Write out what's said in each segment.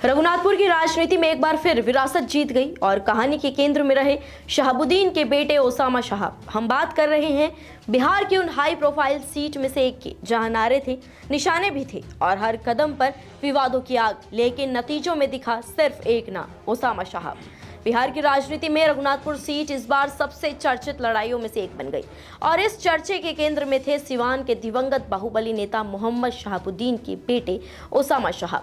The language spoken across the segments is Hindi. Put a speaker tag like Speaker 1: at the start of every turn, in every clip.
Speaker 1: रघुनाथपुर की राजनीति में एक बार फिर विरासत जीत गई और कहानी के केंद्र में रहे शहाबुद्दीन के बेटे ओसामा शाह। हम बात कर रहे हैं बिहार की उन हाई प्रोफाइल सीट में से एक की जहां नारे थे, निशाने भी थे और हर कदम पर विवादों की आग, लेकिन नतीजों में दिखा सिर्फ एक नाम, ओसामा शाह। बिहार की राजनीति में रघुनाथपुर सीट इस बार सबसे चर्चित लड़ाइयों में से एक बन गई और इस चर्चे के केंद्र में थे सिवान के दिवंगत बाहुबली नेता मोहम्मद शहाबुद्दीन के बेटे ओसामा शाह।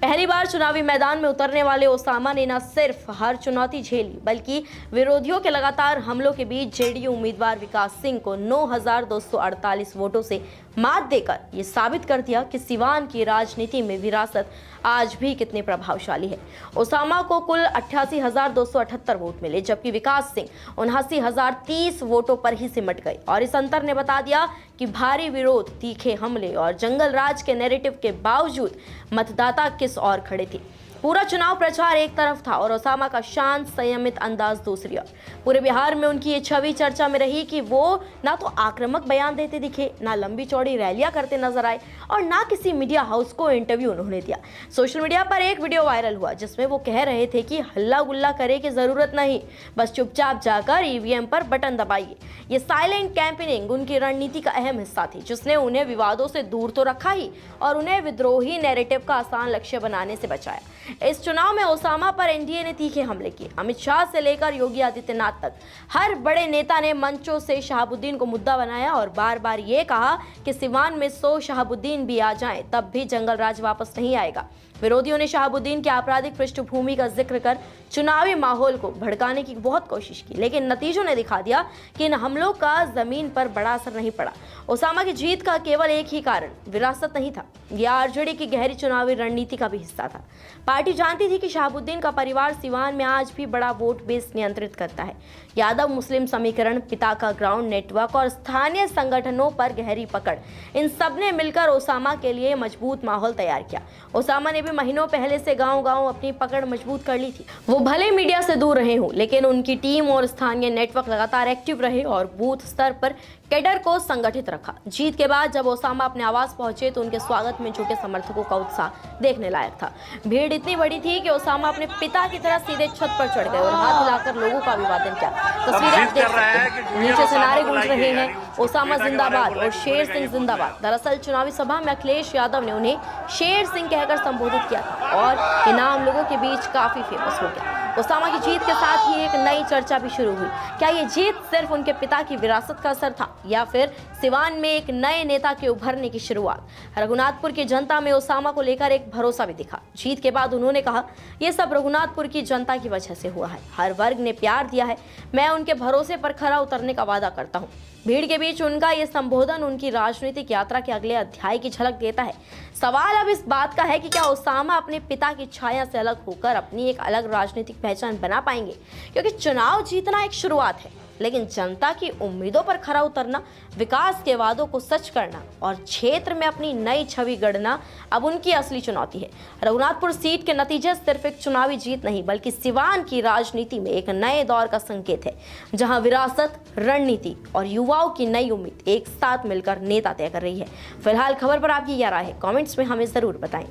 Speaker 1: पहली बार चुनावी मैदान में उतरने वाले ओसामा ने न सिर्फ हर चुनौती झेली बल्कि विरोधियों के लगातार हमलों के बीच जेडीयू उम्मीदवार विकास सिंह को 9,248 वोटों से मात देकर ये साबित कर दिया कि सिवान की राजनीति में विरासत आज भी कितनी प्रभावशाली है। ओसामा को कुल 88,278 वोट मिले जबकि विकास सिंह 79,030 वोटों पर ही सिमट गए और इस अंतर ने बता दिया कि भारी विरोध, तीखे हमले और जंगल राज के नैरेटिव के बावजूद मतदाता किस ओर खड़े थे। पूरा चुनाव प्रचार एक तरफ था और ओसामा का शांत संयमित अंदाज दूसरी ओर। पूरे बिहार में उनकी ये छवि चर्चा में रही कि वो ना तो आक्रामक बयान देते दिखे, ना लंबी चौड़ी रैलियां करते नजर आए और ना किसी मीडिया हाउस को इंटरव्यू उन्होंने दिया। सोशल मीडिया पर एक वीडियो वायरल हुआ जिसमें वो कह रहे थे कि हल्ला गुल्ला करे की जरूरत नहीं, बस चुपचाप जाकर ईवीएम पर बटन दबाइए। ये साइलेंट कैंपेनिंग उनकी रणनीति का अहम हिस्सा थी जिसने उन्हें विवादों से दूर तो रखा ही और उन्हें विद्रोही नैरेटिव का आसान लक्ष्य बनाने से बचाया। इस चुनाव में ओसामा पर एनडीए ने तीखे हमले किए। अमित शाह से लेकर योगी आदित्यनाथ तक हर बड़े नेता ने मंचों से शहाबुद्दीन को मुद्दा बनाया और बार बार ये कहा कि सिवान में 100 शहाबुद्दीन भी आ जाएं तब भी जंगल राज वापस नहीं आएगा। विरोधियों ने शहाबुद्दीन की आपराधिक पृष्ठभूमि का जिक्र कर चुनावी माहौल को भड़काने की बहुत कोशिश की, लेकिन नतीजों ने दिखा दिया कि इन हमलों का जमीन पर बड़ा असर नहीं पड़ा। ओसामा की जीत का केवल एक ही कारण विरासत नहीं था, यह आरजेडी की गहरी चुनावी रणनीति का भी हिस्सा था। पार्टी जानती थी कि शहाबुद्दीन का परिवार सिवान में आज भी बड़ा वोट बेस नियंत्रित करता है। यादव मुस्लिम समीकरण, पिता का ग्राउंड नेटवर्क और स्थानीय संगठनों पर गहरी पकड़, इन सब ने मिलकर ओसामा के लिए मजबूत माहौल तैयार किया। ओसामा ने भी महीनों पहले से गांव-गांव अपनी पकड़ मजबूत कर ली थी। वो भले मीडिया से दूर रहे हों, लेकिन उनकी टीम और स्थानीय नेटवर्क लगातार एक्टिव रहे और बूथ स्तर पर कैडर को संगठित रखा। जीत के बाद जब ओसामा अपने आवास पहुंचे तो उनके स्वागत में जुटे समर्थकों का उत्साह देखने लायक था। भीड़ इतनी बड़ी थी कि ओसामा अपने पिता की तरह सीधे छत पर चढ़ गए और हाथ हिलाकर लोगों का अभिवादन किया। तस्वीरें आप देख सकते हैं, नीचे से नारे गूंज रहे हैं, ओसामा जिंदाबाद और शेर सिंह जिंदाबाद। दरअसल चुनावी सभा में अखिलेश यादव ने उन्हें शेर सिंह कहकर संबोधित किया था और ये नाम लोगों के बीच काफी फेमस हो गया। ओसामा की जीत के साथ ही एक नई चर्चा भी शुरू हुई। क्या ये जीत सिर्फ उनके पिता की विरासत का असर था या फिर सिवान में एक नए नेता के उभरने की शुरुआत? रघुनाथपुर की जनता में ओसामा को लेकर एक भरोसा भी दिखा। जीत के बाद उन्होंने कहा, यह सब रघुनाथपुर की जनता की वजह से हुआ है, हर वर्ग ने प्यार दिया है, मैं उनके भरोसे पर खरा उतरने का वादा करता हूँ। भीड़ के बीच उनका यह संबोधन उनकी राजनीतिक यात्रा के अगले अध्याय की झलक देता है। सवाल अब इस बात का है कि क्या ओसामा अपने पिता की छाया से अलग होकर अपनी एक अलग राजनीतिक पहचान बना पाएंगे? क्योंकि चुनाव जीतना एक शुरुआत है, लेकिन जनता की उम्मीदों पर खरा उतरना, विकास के वादों को सच करना और क्षेत्र में अपनी नई छवि गढ़ना अब उनकी असली चुनौती है। रघुनाथपुर सीट के नतीजे सिर्फ एक चुनावी जीत नहीं बल्कि सिवान की राजनीति में एक नए दौर का संकेत है, जहां विरासत, रणनीति और युवाओं की नई उम्मीद एक साथ मिलकर नेता तय कर रही है। फिलहाल खबर पर आपकी क्या राय है? कमेंट्स में हमें जरूर बताएं।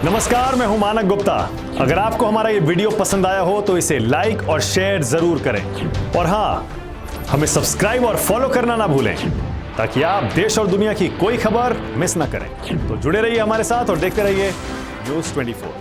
Speaker 2: नमस्कार, मैं हूं मानक गुप्ता। अगर आपको हमारा ये वीडियो पसंद आया हो तो इसे लाइक और शेयर जरूर करें और हाँ, हमें सब्सक्राइब और फॉलो करना ना भूलें ताकि आप देश और दुनिया की कोई खबर मिस ना करें। तो जुड़े रहिए हमारे साथ और देखते रहिए न्यूज़ 24।